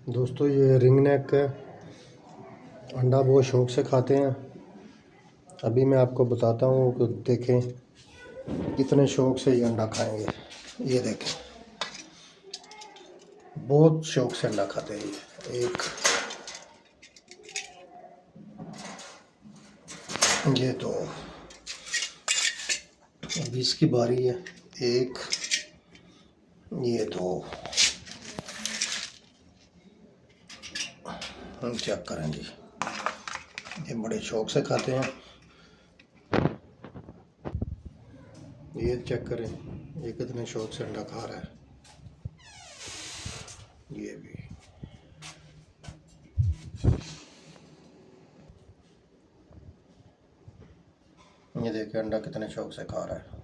दोस्तों ये ring neck अंडा बहुत शौक़ से खाते हैं। अभी मैं आपको बताता हूँ कि देखें कितने शौक़ से ये अंडा खाएंगे। ये देखें बहुत शौक़ से अंडा खाते हैं। ये तो अभी इसकी बारी है। एक, ये दो, हम चेक करें जी। ये बड़े शौक़ से खाते हैं। ये चेक करें ये कितने शौक़ से अंडा खा रहा है। ये भी ये देखिए अंडा कितने शौक़ से खा रहा है।